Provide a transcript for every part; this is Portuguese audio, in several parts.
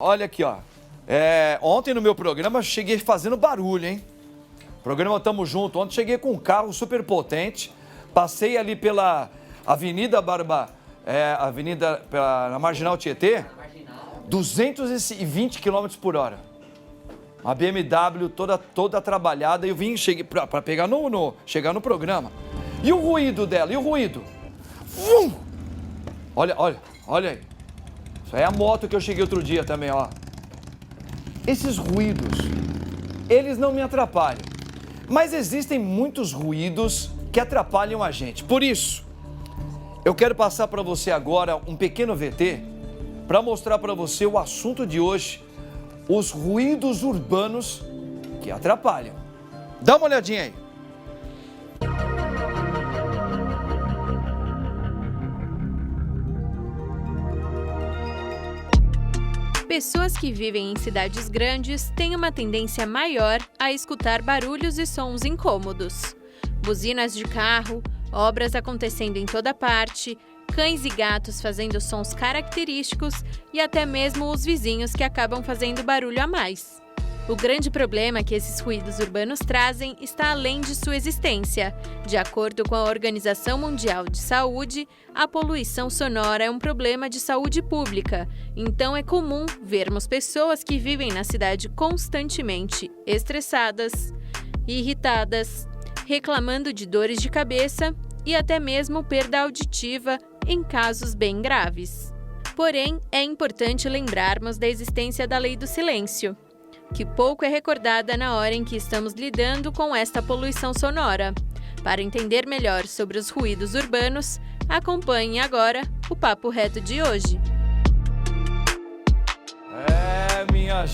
Olha aqui, ó. Ontem no meu programa cheguei fazendo barulho, hein? Programa Tamo Junto. Ontem cheguei com um carro super potente. Passei ali pela Avenida na Marginal Tietê. 220 km por hora. Uma BMW toda trabalhada. E eu cheguei pra pegar chegar no programa. E o ruído dela? E o ruído? Olha aí. Isso aí é a moto que eu cheguei outro dia também, ó. Esses ruídos, eles não me atrapalham. Mas existem muitos ruídos que atrapalham a gente. Por isso, eu quero passar para você agora um pequeno VT para mostrar para você o assunto de hoje, os ruídos urbanos que atrapalham. Dá uma olhadinha aí. Pessoas que vivem em cidades grandes têm uma tendência maior a escutar barulhos e sons incômodos. Buzinas de carro, obras acontecendo em toda parte, cães e gatos fazendo sons característicos e até mesmo os vizinhos que acabam fazendo barulho a mais. O grande problema que esses ruídos urbanos trazem está além de sua existência. De acordo com a Organização Mundial de Saúde, a poluição sonora é um problema de saúde pública. Então é comum vermos pessoas que vivem na cidade constantemente estressadas, irritadas, reclamando de dores de cabeça e até mesmo perda auditiva em casos bem graves. Porém, é importante lembrarmos da existência da Lei do Silêncio, que pouco é recordada na hora em que estamos lidando com esta poluição sonora. Para entender melhor sobre os ruídos urbanos, acompanhe agora o Papo Reto de hoje. Minha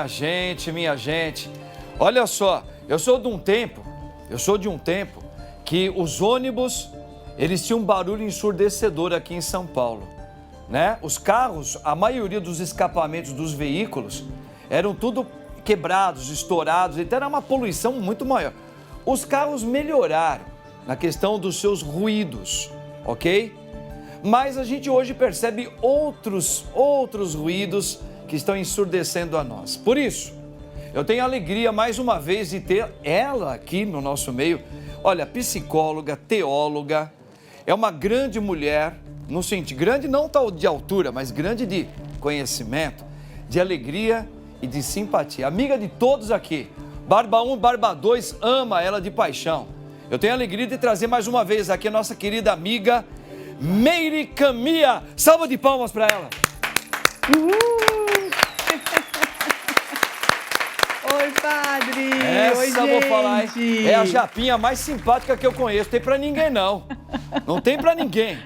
gente. Olha só, eu sou de um tempo que os ônibus, eles tinham um barulho ensurdecedor aqui em São Paulo, né? Os carros, a maioria dos escapamentos dos veículos eram tudo quebrados, estourados, então era uma poluição muito maior. Os carros melhoraram na questão dos seus ruídos, ok? Mas a gente hoje percebe outros ruídos que estão ensurdecendo a nós. Por isso, eu tenho a alegria mais uma vez de ter ela aqui no nosso meio. Olha, psicóloga, teóloga, é uma grande mulher, no sentido, grande não tal de altura, mas grande de conhecimento, de alegria e de simpatia. Amiga de todos aqui. Barba 1, Barba 2, ama ela de paixão. Eu tenho a alegria de trazer mais uma vez aqui a nossa querida amiga Meire Camia. Salva de palmas para ela. Oi, padre! Essa Oi, gente! Vou falar, hein? É a japinha mais simpática que eu conheço. Tem pra ninguém, não. Não tem pra ninguém.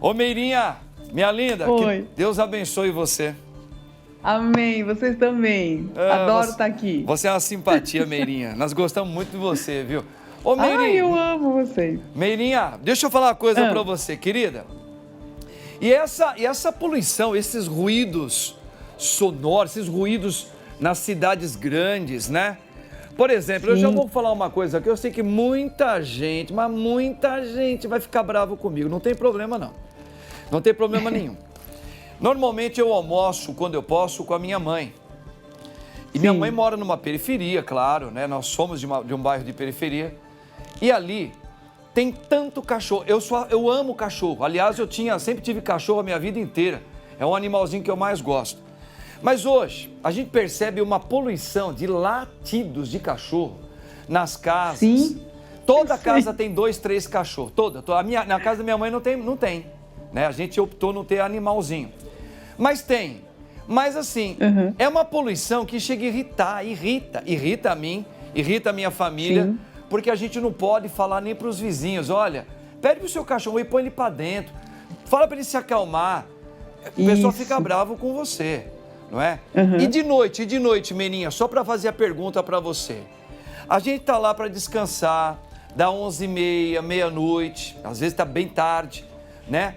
Ô, Meirinha, minha linda, Oi. que Deus abençoe você. Amém, vocês também. Adoro estar aqui. Você é uma simpatia, Meirinha. Nós gostamos muito de você, viu? Ô, Meirinha. Ai, eu amo vocês. Meirinha, deixa eu falar uma coisa pra você, querida. E essa poluição, esses ruídos sonoros, esses ruídos nas cidades grandes, né? Por exemplo, eu já vou falar uma coisa aqui, eu sei que muita gente vai ficar bravo comigo. Não tem problema, não. Não tem problema nenhum. Normalmente eu almoço, quando eu posso, com a minha mãe. E minha mãe mora numa periferia, claro, né? Nós somos de um bairro de periferia. E ali tem tanto cachorro. Eu amo cachorro. Aliás, sempre tive cachorro a minha vida inteira. É um animalzinho que eu mais gosto. Mas hoje, a gente percebe uma poluição de latidos de cachorro nas casas. Sim. Toda casa tem 2, 3 cachorros. Na casa da minha mãe não tem. Né? A gente optou não ter animalzinho. Mas tem. Mas assim, é uma poluição que chega a irritar. Irrita a mim, irrita a minha família, porque a gente não pode falar nem para os vizinhos. Olha, pede pro seu cachorro e põe ele para dentro. Fala para ele se acalmar. O pessoal fica bravo com você, não é? E de noite, Meninha, só para fazer a pergunta para você. A gente tá lá para descansar, dá 11h30, meia-noite, às vezes tá bem tarde, né?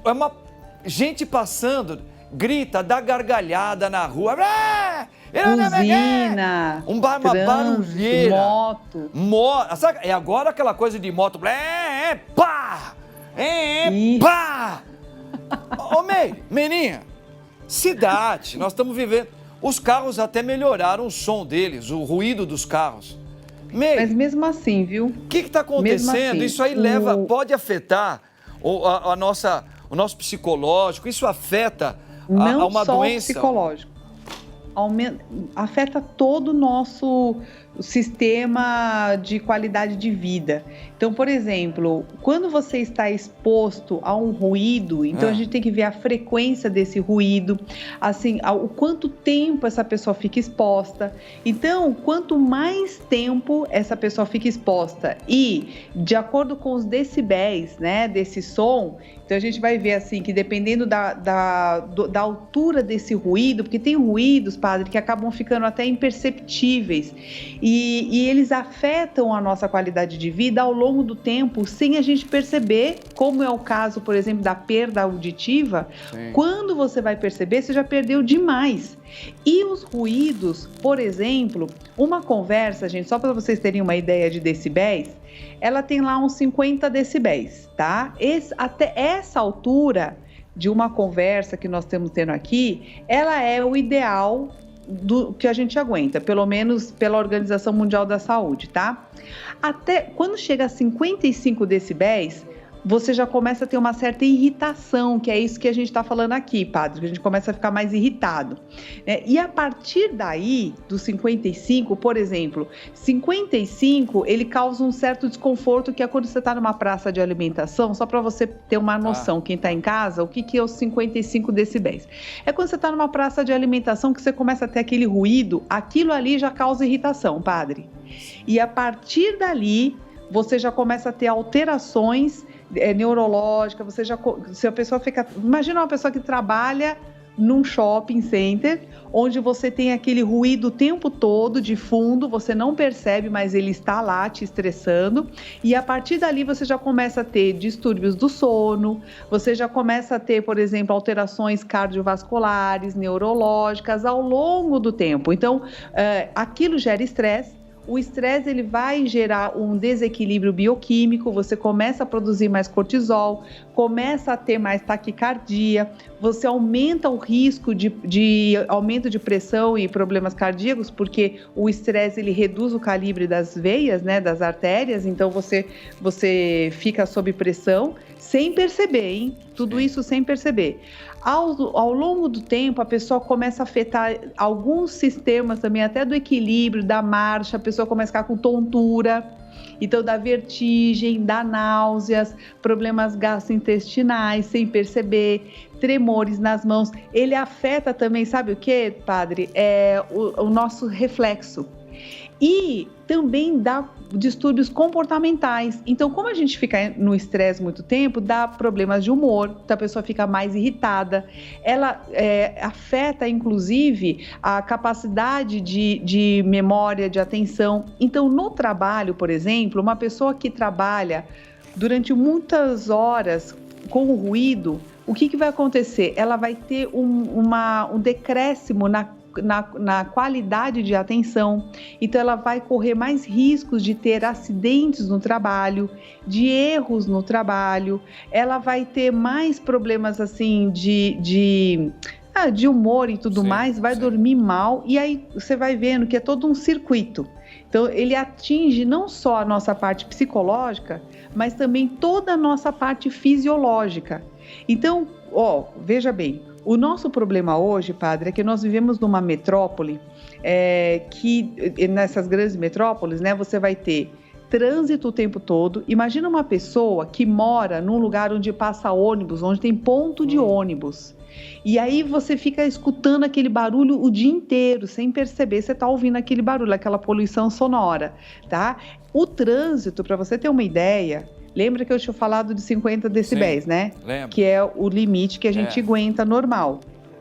É uma gente passando, grita, dá gargalhada na rua. Buzina, uma barulheira. Moto. Sabe, é agora aquela coisa de moto. Pá! Pá! Ô, Meninha, Cidade, nós estamos vivendo. Os carros até melhoraram o som deles, o ruído dos carros. Mas mesmo assim, viu? O que está acontecendo? Assim, isso aí pode afetar o nosso psicológico, isso afeta não uma só doença? O psicológico. Afeta todo o nosso sistema de qualidade de vida. Então, por exemplo, quando você está exposto a um ruído, então a gente tem que ver a frequência desse ruído, assim, o quanto tempo essa pessoa fica exposta. Então, quanto mais tempo essa pessoa fica exposta e de acordo com os decibéis, né, desse som, então a gente vai ver assim que dependendo da altura desse ruído, porque tem ruídos, padre, que acabam ficando até imperceptíveis e eles afetam a nossa qualidade de vida ao longo do tempo sem a gente perceber, como é o caso, por exemplo, da perda auditiva. Sim. Quando você vai perceber, você já perdeu demais. E os ruídos, por exemplo, uma conversa, gente, só para vocês terem uma ideia de decibéis, ela tem lá uns 50 decibéis, tá? Até essa altura de uma conversa que nós estamos tendo aqui, ela é o ideal do que a gente aguenta, pelo menos pela Organização Mundial da Saúde, tá? Até quando chega a 55 decibéis, você já começa a ter uma certa irritação, que é isso que a gente está falando aqui, padre, que a gente começa a ficar mais irritado, né? E a partir daí, dos 55, por exemplo, 55, ele causa um certo desconforto, que é quando você está numa praça de alimentação, só para você ter uma noção, quem está em casa, o que é os 55 decibéis? É quando você está numa praça de alimentação que você começa a ter aquele ruído, aquilo ali já causa irritação, padre. E a partir dali, você já começa a ter alterações neurológica, se a pessoa fica... Imagina uma pessoa que trabalha num shopping center, onde você tem aquele ruído o tempo todo de fundo, você não percebe, mas ele está lá te estressando, e a partir dali você já começa a ter distúrbios do sono, você já começa a ter, por exemplo, alterações cardiovasculares, neurológicas ao longo do tempo. Então, aquilo gera estresse. O estresse ele vai gerar um desequilíbrio bioquímico, você começa a produzir mais cortisol, começa a ter mais taquicardia, você aumenta o risco de aumento de pressão e problemas cardíacos, porque o estresse ele reduz o calibre das veias, né, das artérias, então você fica sob pressão sem perceber, hein? Tudo isso sem perceber. Ao longo do tempo, a pessoa começa a afetar alguns sistemas também, até do equilíbrio, da marcha, a pessoa começa a ficar com tontura, então dá vertigem, dá náuseas, problemas gastrointestinais sem perceber, tremores nas mãos. Ele afeta também, sabe o que, padre? O nosso reflexo. E também dá distúrbios comportamentais. Então, como a gente fica no estresse muito tempo, dá problemas de humor, então a pessoa fica mais irritada. Ela afeta, inclusive, a capacidade de memória, de atenção. Então, no trabalho, por exemplo, uma pessoa que trabalha durante muitas horas com o ruído, o que vai acontecer? Ela vai ter um decréscimo na qualidade de atenção, então ela vai correr mais riscos de ter acidentes no trabalho, de erros no trabalho, ela vai ter mais problemas assim de humor e tudo mais, vai dormir mal, e aí você vai vendo que é todo um circuito. Então ele atinge não só a nossa parte psicológica, mas também toda a nossa parte fisiológica. Então, veja bem, o nosso problema hoje, padre, é que nós vivemos numa metrópole que, nessas grandes metrópoles, né, você vai ter trânsito o tempo todo. Imagina uma pessoa que mora num lugar onde passa ônibus, onde tem ponto de ônibus. E aí você fica escutando aquele barulho o dia inteiro, sem perceber, você está ouvindo aquele barulho, aquela poluição sonora, tá? O trânsito, para você ter uma ideia... Lembra que eu tinha falado de 50 decibéis, sim, né? Lembro. Que é o limite que a gente aguenta normal.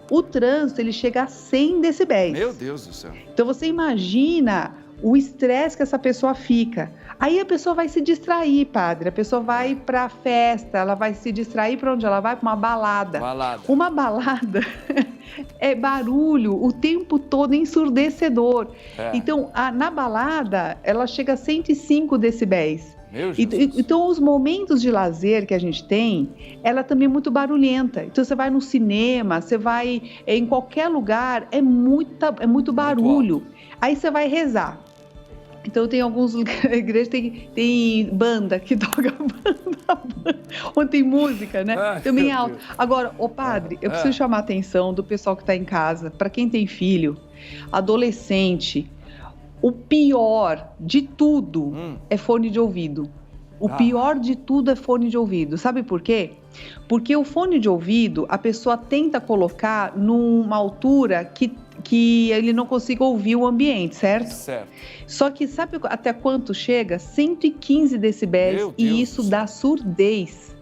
O trânsito, ele chega a 100 decibéis. Meu Deus do céu. Então, você imagina o estresse que essa pessoa fica. Aí a pessoa vai se distrair, padre. A pessoa vai para a festa, ela vai se distrair para onde? Ela vai para uma balada. Uma balada é barulho o tempo todo, ensurdecedor. Então, na balada, ela chega a 105 decibéis. Meu Jesus. Então, os momentos de lazer que a gente tem, ela também é muito barulhenta. Então, você vai no cinema, você vai em qualquer lugar, é muito barulho. Aí você vai rezar. Então, tem alguns lugares, a igreja tem banda que toca banda, onde tem música, né? Ai, também é meu alto. Deus. Agora, padre, eu preciso chamar a atenção do pessoal que está em casa, para quem tem filho, adolescente, o pior de tudo é fone de ouvido. O pior de tudo é fone de ouvido. Sabe por quê? Porque o fone de ouvido, a pessoa tenta colocar numa altura que ele não consiga ouvir o ambiente, certo? Certo. Só que sabe até quanto chega? 115 decibéis e isso dá surdez.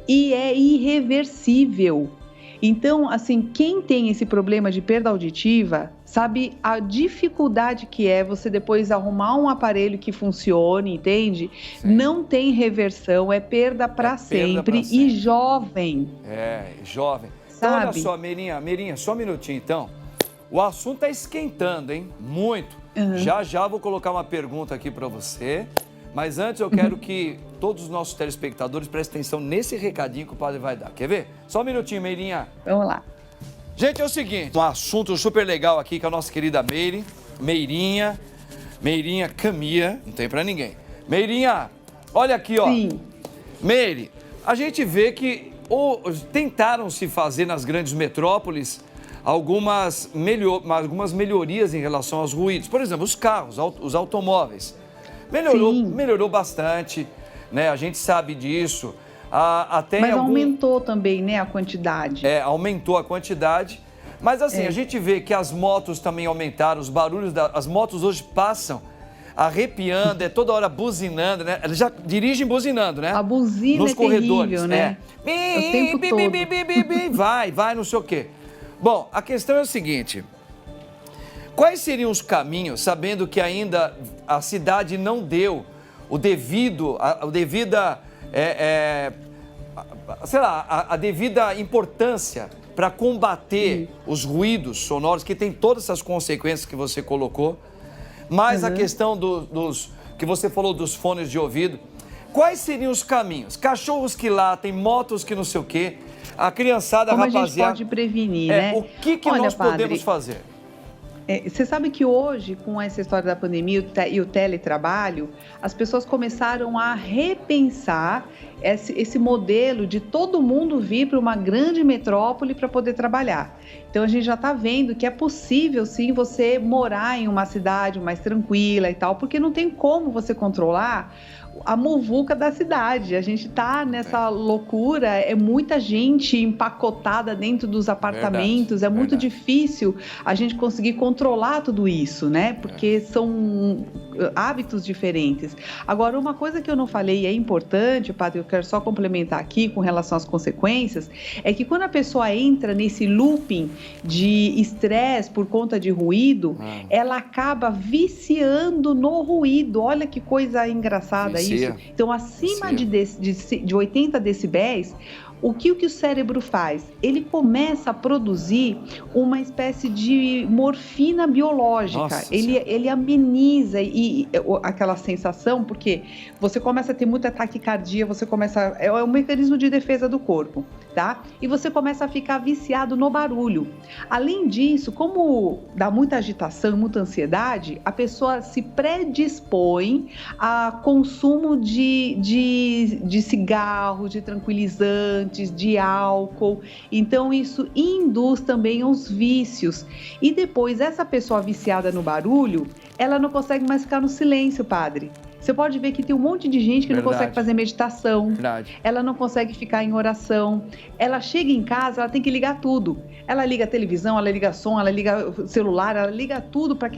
E é irreversível. Então, assim, quem tem esse problema de perda auditiva, sabe a dificuldade que é você depois arrumar um aparelho que funcione, entende? Sim. Não tem reversão, é perda para sempre e jovem. Jovem. Sabe? Então, olha só, Meirinha, só um minutinho então. O assunto tá esquentando, hein? Muito. Já vou colocar uma pergunta aqui para você, mas antes eu quero que todos os nossos telespectadores prestem atenção nesse recadinho que o padre vai dar. Quer ver? Só um minutinho, Meirinha. Vamos lá. Gente, é o seguinte, um assunto super legal aqui com a nossa querida Meirinha Camia, não tem pra ninguém. Meirinha, olha aqui, ó. Sim. Meire, a gente vê que tentaram se fazer nas grandes metrópoles algumas melhorias em relação aos ruídos. Por exemplo, os carros, os automóveis. Melhorou bastante, né? A gente sabe disso. Mas aumentou também, né, a quantidade. Aumentou a quantidade. Mas assim, a gente vê que as motos também aumentaram, os barulhos as motos hoje passam arrepiando, toda hora buzinando, né? Elas já dirigem buzinando, né? A buzina nos corredores, terrível, né? O tempo todo. Vai, não sei o quê. Bom, a questão é o seguinte: quais seriam os caminhos, sabendo que ainda a cidade não deu a devida importância para combater os ruídos sonoros, que tem todas essas consequências que você colocou, mais a questão dos que você falou dos fones de ouvido. Quais seriam os caminhos? Cachorros que latem, motos que não sei o quê, a criançada, como rapaziada... a gente pode prevenir, né? O que nós podemos fazer? Você sabe que hoje, com essa história da pandemia e o teletrabalho, as pessoas começaram a repensar esse modelo de todo mundo vir para uma grande metrópole para poder trabalhar. Então, a gente já está vendo que é possível, sim, você morar em uma cidade mais tranquila e tal, porque não tem como você controlar a muvuca da cidade. A gente está nessa loucura, é muita gente empacotada dentro dos apartamentos, muito difícil a gente conseguir controlar tudo isso, né? Porque são hábitos diferentes. Agora, uma coisa que eu não falei e é importante, padre, eu quero só complementar aqui com relação às consequências, é que quando a pessoa entra nesse looping de estresse por conta de ruído, ela acaba viciando no ruído. Olha que coisa engraçada isso. Então, acima de 80 decibéis, o que o cérebro faz? Ele começa a produzir uma espécie de morfina biológica. Ele ameniza aquela sensação, porque você começa a ter muita taquicardia, é um mecanismo de defesa do corpo, tá? E você começa a ficar viciado no barulho. Além disso, como dá muita agitação, muita ansiedade, a pessoa se predispõe a consumo de cigarro, de tranquilizante, de álcool. Então isso induz também os vícios. E depois essa pessoa viciada no barulho, ela não consegue mais ficar no silêncio, padre. Você pode ver que tem um monte de gente que não consegue fazer meditação, ela não consegue ficar em oração, ela chega em casa, ela tem que ligar tudo. Ela liga a televisão, ela liga som, ela liga o celular, ela liga tudo para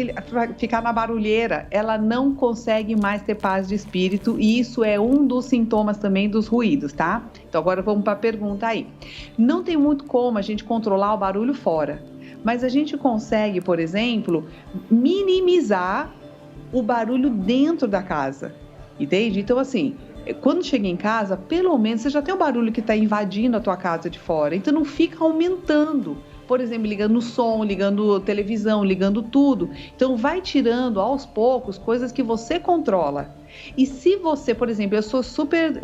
ficar na barulheira. Ela não consegue mais ter paz de espírito e isso é um dos sintomas também dos ruídos, tá? Então agora vamos para a pergunta aí. Não tem muito como a gente controlar o barulho fora, mas a gente consegue, por exemplo, minimizar o barulho dentro da casa, entende? Então, assim, quando chega em casa, pelo menos você já tem o barulho que está invadindo a tua casa de fora, então não fica aumentando. Por exemplo, ligando o som, ligando televisão, ligando tudo. Então, vai tirando aos poucos coisas que você controla. E se você, por exemplo, eu sou super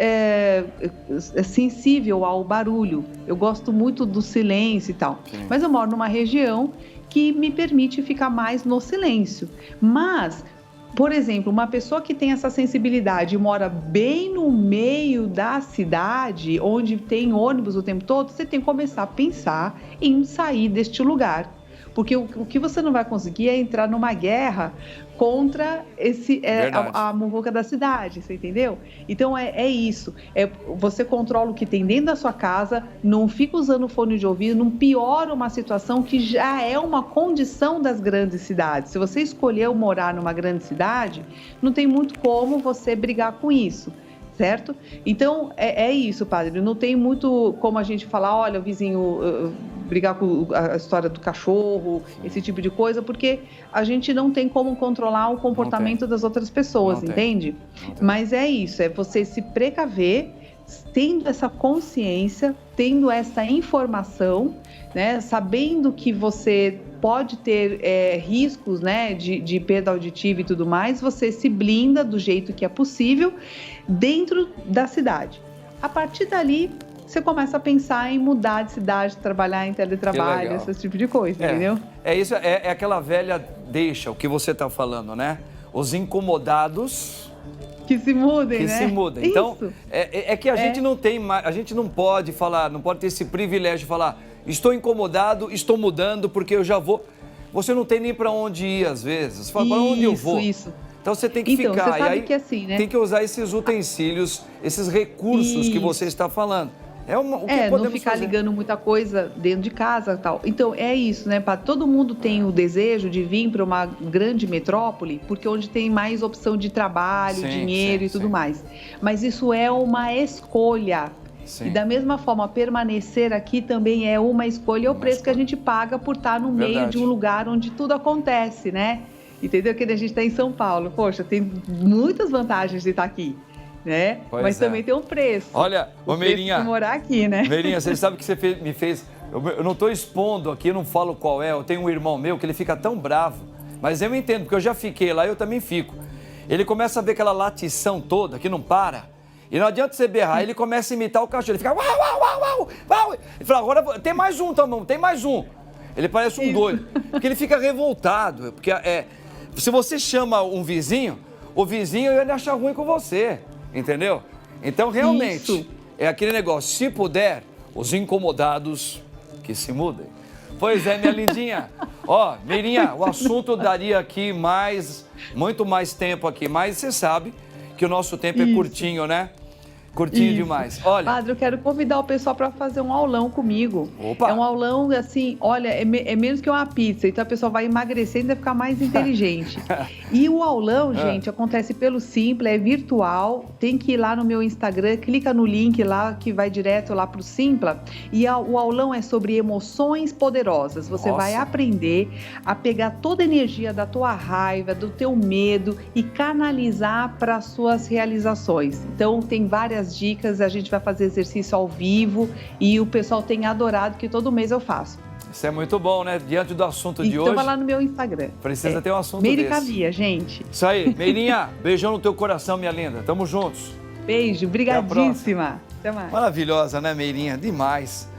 sensível ao barulho, eu gosto muito do silêncio e tal, mas eu moro numa região que me permite ficar mais no silêncio. Mas, por exemplo, uma pessoa que tem essa sensibilidade e mora bem no meio da cidade, onde tem ônibus o tempo todo, você tem que começar a pensar em sair deste lugar. Porque o que você não vai conseguir é entrar numa guerra contra a muvuca da cidade, você entendeu? Então é isso, você controla o que tem dentro da sua casa, não fica usando fone de ouvido, não piora uma situação que já é uma condição das grandes cidades. Se você escolheu morar numa grande cidade, não tem muito como você brigar com isso. Certo? Então, é isso, padre. Não tem muito como a gente falar, olha, o vizinho brigar com a história do cachorro, esse tipo de coisa, porque a gente não tem como controlar o comportamento das outras pessoas, entende? Mas é isso, é você se precaver, tendo essa consciência, tendo essa informação, né, sabendo que você pode ter riscos, né, de perda auditiva e tudo mais, você se blinda do jeito que é possível dentro da cidade. A partir dali, você começa a pensar em mudar de cidade, trabalhar em teletrabalho, esse tipo de coisa, entendeu? É isso, é aquela velha deixa, o que você está falando, né? Os incomodados... Que se mudem, né? Que se mudem. Então, é que a gente não tem mais, a gente não pode falar, não pode ter esse privilégio de falar, estou incomodado, estou mudando porque eu já vou... Você não tem nem para onde ir, às vezes. Você fala, para onde eu vou? Isso. Então, você tem que ficar. Você sabe e aí que assim, né? Tem que usar esses utensílios, esses recursos que você está falando. O que não ficar ligando muita coisa dentro de casa e tal. Então, é isso, né? Todo mundo tem o desejo de vir para uma grande metrópole, porque onde tem mais opção de trabalho, dinheiro e tudo mais. Mas isso é uma escolha. E da mesma forma, permanecer aqui também é uma escolha, é o preço que a gente paga por estar no meio de um lugar onde tudo acontece, né? Entendeu? Que a gente está em São Paulo. Poxa, tem muitas vantagens de estar aqui, né? Mas também tem um preço. Olha, ô Meirinha, de morar aqui, né? Meirinha, você sabe que você me fez... Eu não estou expondo aqui, eu não falo qual é. Eu tenho um irmão meu que ele fica tão bravo. Mas eu entendo, porque eu já fiquei lá, eu também fico. Ele começa a ver aquela latição toda que não para. E não adianta você berrar, ele começa a imitar o cachorro. Ele fica uau, uau, uau, uau, uau. Ele fala, agora tem mais um, Tomão, tem mais um. Ele parece um doido. Porque ele fica revoltado. Porque se você chama um vizinho, o vizinho ia achar ruim com você. Entendeu? Então, realmente, é aquele negócio. Se puder, os incomodados que se mudem. Pois é, minha lindinha. Ó, Meirinha, o assunto daria aqui muito mais tempo aqui. Mas você sabe que o nosso tempo é curtinho, né? Curtinho demais. Olha, padre, eu quero convidar o pessoal para fazer um aulão comigo. Opa. É um aulão, assim, olha, é menos que uma pizza. Então a pessoa vai emagrecer e ainda ficar mais inteligente. E o aulão, gente, acontece pelo Simpla, é virtual. Tem que ir lá no meu Instagram, clica no link lá que vai direto lá pro Simpla. E o aulão é sobre emoções poderosas. Você vai aprender a pegar toda a energia da tua raiva, do teu medo e canalizar para suas realizações. Então tem várias dicas, a gente vai fazer exercício ao vivo e o pessoal tem adorado, que todo mês eu faço. Isso é muito bom, né? Diante do assunto de hoje. Então vai lá no meu Instagram. Precisa ter um assunto Meirica desse. Via, gente. Isso aí. Meirinha, beijão no teu coração, minha linda. Tamo juntos. Beijo, brigadíssima. Até mais. Maravilhosa, né, Meirinha? Demais.